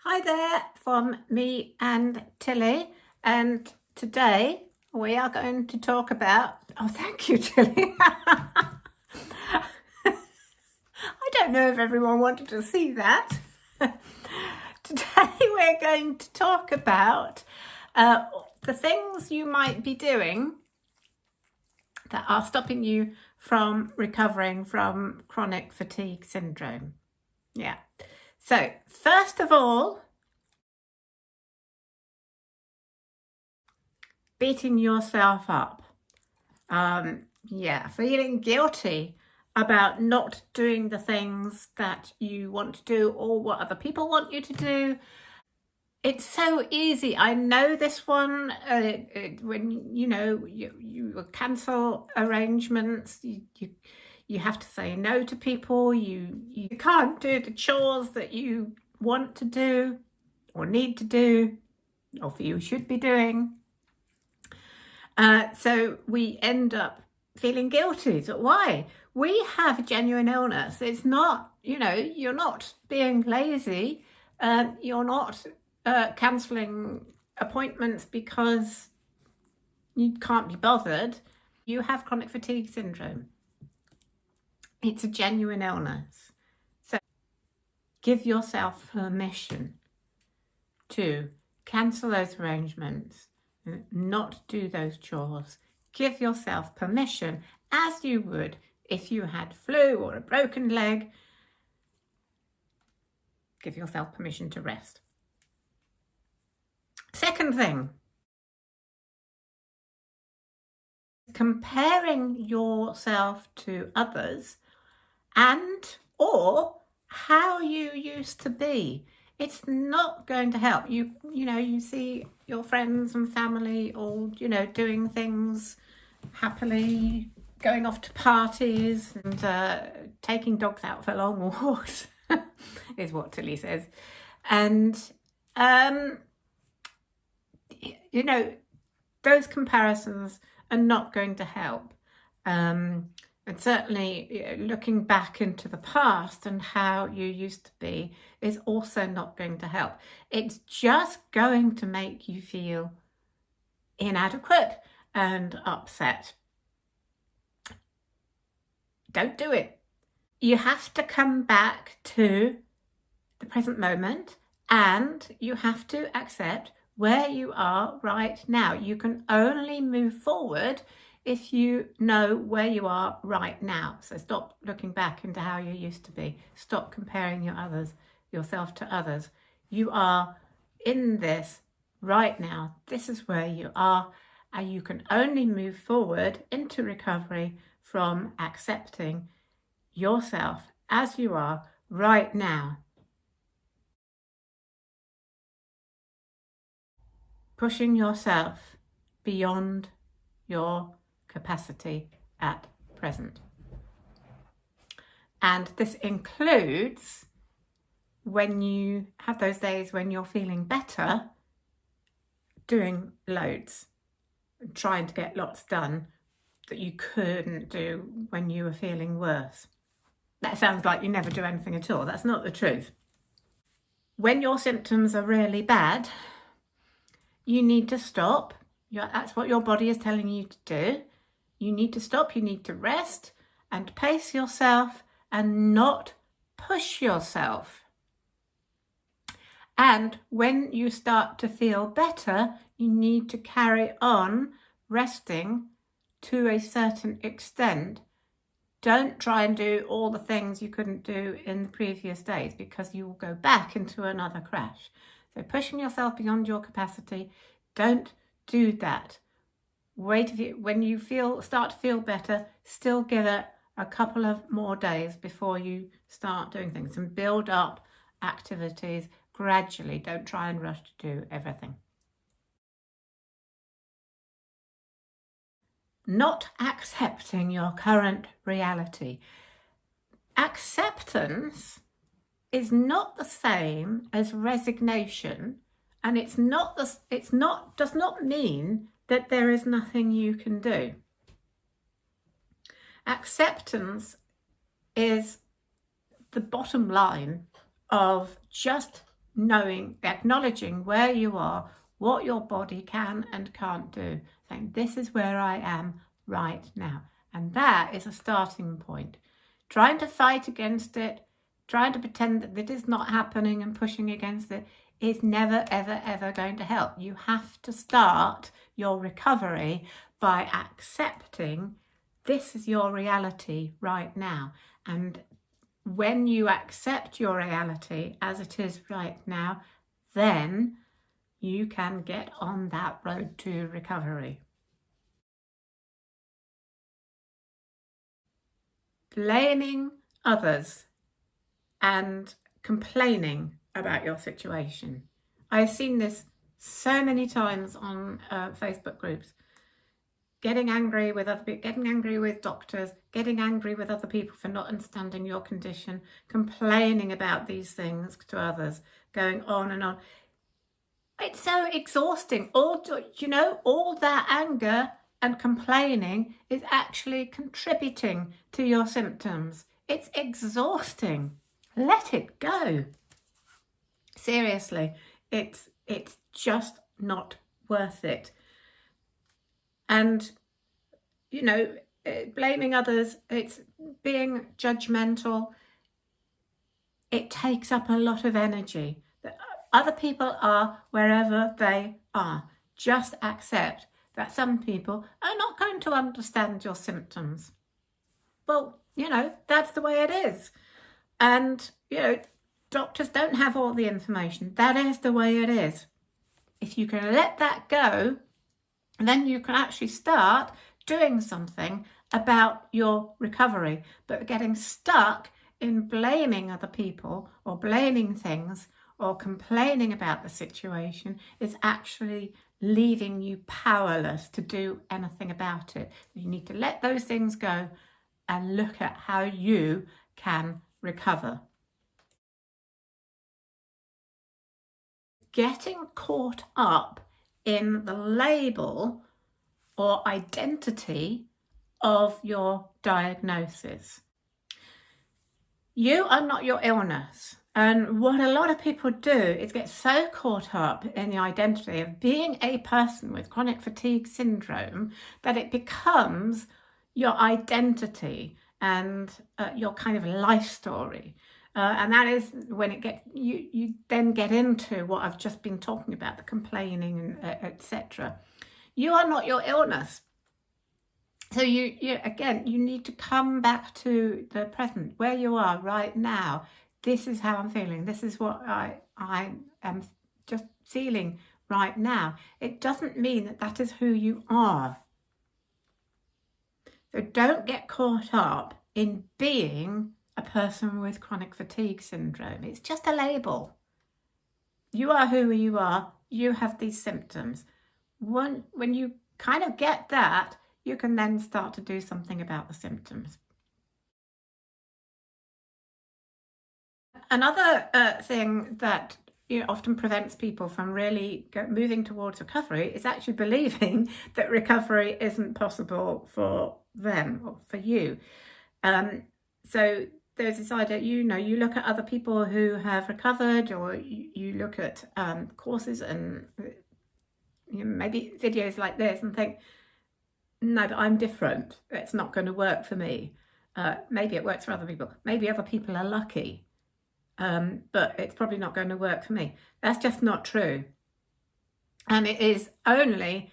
Hi there from me and Tilly, and today we are going to talk about, oh thank you Tilly. I don't know if everyone wanted to see that. Today we're going to talk about the things you might be doing that are stopping you from recovering from chronic fatigue syndrome. Yeah. So first of all, beating yourself up. Feeling guilty about not doing the things that you want to do or what other people want you to do. It's so easy. I know this one. When you cancel arrangements, you have to say no to people. You can't do the chores that you want to do or need to do or feel you should be doing. So we end up feeling guilty. So why? We have a genuine illness. It's not, you're not being lazy. You're not cancelling appointments because you can't be bothered. You have chronic fatigue syndrome. It's a genuine illness. So give yourself permission to cancel those arrangements, not do those chores. Give yourself permission, as you would if you had flu or a broken leg. Give yourself permission to rest. Second thing, comparing yourself to others and or how you used to be. It's not going to help. You see your friends and family all, doing things happily, going off to parties and taking dogs out for long walks, is what Tilly says. And, those comparisons are not going to help. And certainly looking back into the past and how you used to be is also not going to help. It's just going to make you feel inadequate and upset. Don't do it. You have to come back to the present moment and you have to accept where you are right now. You can only move forward if you know where you are right now. So stop looking back into how you used to be. Stop comparing yourself to others. You are in this right now. This is where you are, and you can only move forward into recovery from accepting yourself as you are right now. Pushing yourself beyond your capacity at present. And this includes when you have those days when you're feeling better, doing loads, trying to get lots done that you couldn't do when you were feeling worse. That sounds like you never do anything at all. That's not the truth. When your symptoms are really bad, you need to stop. That's what your body is telling you to do. You need to stop, you need to rest and pace yourself and not push yourself. And when you start to feel better, you need to carry on resting to a certain extent. Don't try and do all the things you couldn't do in the previous days because you will go back into another crash. So pushing yourself beyond your capacity, don't do that. Wait, when you start to feel better, still give it a couple of more days before you start doing things and build up activities gradually. Don't try and rush to do everything. Not accepting your current reality. Acceptance is not the same as resignation, and does not mean that there is nothing you can do. Acceptance is the bottom line of just knowing, acknowledging where you are, what your body can and can't do, saying this is where I am right now. And that is a starting point. Trying to fight against it, trying to pretend that it is not happening and pushing against it is never, ever, ever going to help. You have to start your recovery by accepting this is your reality right now. And when you accept your reality as it is right now, then you can get on that road to recovery. Blaming others and complaining about your situation. I've seen this so many times on Facebook groups. Getting angry with other people, getting angry with doctors, getting angry with other people for not understanding your condition, complaining about these things to others, going on and on. It's so exhausting. All that anger and complaining is actually contributing to your symptoms. It's exhausting. Let it go. Seriously, it's just not worth it. And, blaming others, it's being judgmental. It takes up a lot of energy. Other people are wherever they are. Just accept that some people are not going to understand your symptoms. Well, that's the way it is. And, doctors don't have all the information. That is the way it is. If you can let that go, then you can actually start doing something about your recovery. But getting stuck in blaming other people or blaming things or complaining about the situation is actually leaving you powerless to do anything about it. You need to let those things go and look at how you can recover. Getting caught up in the label or identity of your diagnosis. You are not your illness. And what a lot of people do is get so caught up in the identity of being a person with chronic fatigue syndrome that it becomes your identity and your kind of life story. And that is when you then get into what I've just been talking about, the complaining, and etc. You are not your illness. So you need to come back to the present, where you are right now. This is how I'm feeling. This is what I am just feeling right now. It doesn't mean that that is who you are. So don't get caught up in being a person with chronic fatigue syndrome. It's just a label. You are who you are. You have these symptoms. When you kind of get that, you can then start to do something about the symptoms. Another thing that often prevents people from really moving towards recovery is actually believing that recovery isn't possible for them or for you. So there's this idea, you look at other people who have recovered, or you look at courses and maybe videos like this and think, no, but I'm different. It's not going to work for me. Maybe it works for other people. Maybe other people are lucky. But it's probably not going to work for me. That's just not true. And it is only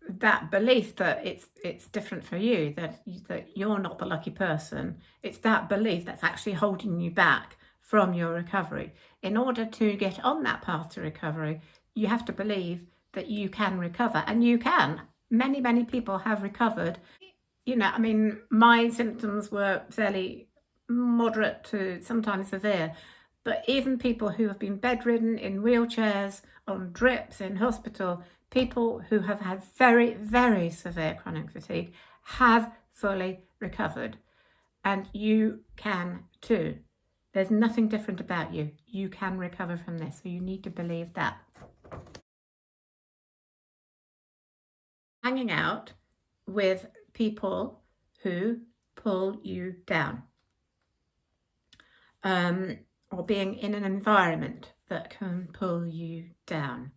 that belief that it's different for you, that you're not the lucky person. It's that belief that's actually holding you back from your recovery. In order to get on that path to recovery, you have to believe that you can recover, and you can. Many, many people have recovered. My symptoms were fairly moderate to sometimes severe. But even people who have been bedridden, in wheelchairs, on drips, in hospital, people who have had very, very severe chronic fatigue have fully recovered. And you can too. There's nothing different about you. You can recover from this. So you need to believe that. Hanging out with people who pull you down. Or being in an environment that can pull you down.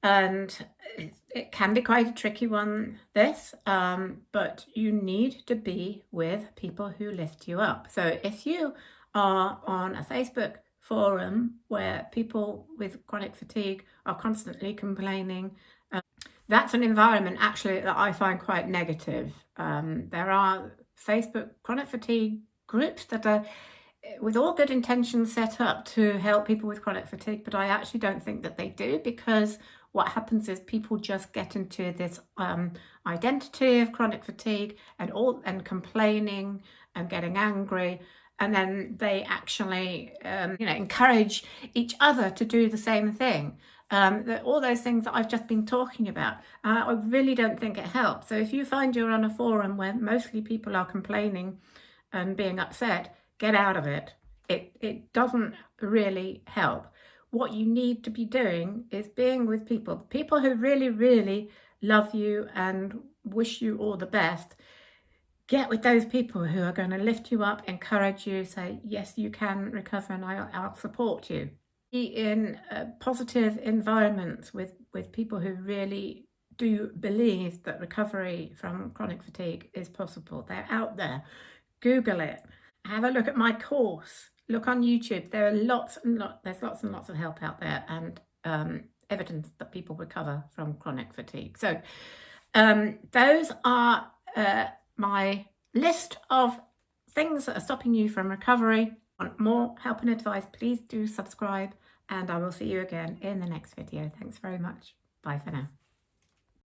And it can be quite a tricky one, this, but you need to be with people who lift you up. So if you are on a Facebook forum where people with chronic fatigue are constantly complaining, that's an environment actually that I find quite negative. There are Facebook chronic fatigue groups that are with all good intentions set up to help people with chronic fatigue, but I actually don't think that they do, because what happens is people just get into this identity of chronic fatigue and complaining and getting angry, and then they actually encourage each other to do the same thing. All those things that I've just been talking about, I really don't think it helps. So if you find you're on a forum where mostly people are complaining and being upset, get out of it. It doesn't really help. What you need to be doing is being with people who really, really love you and wish you all the best. Get with those people who are going to lift you up, encourage you, say, yes, you can recover and I'll support you. Be in positive environments with people who really do believe that recovery from chronic fatigue is possible. They're out there. Google it. Have a look at my course. Look on YouTube. There are there's lots and lots of help out there, and evidence that people recover from chronic fatigue. So those are my list of things that are stopping you from recovery. Want more help and advice, please do subscribe, and I will see you again in the next video. Thanks very much. Bye for now.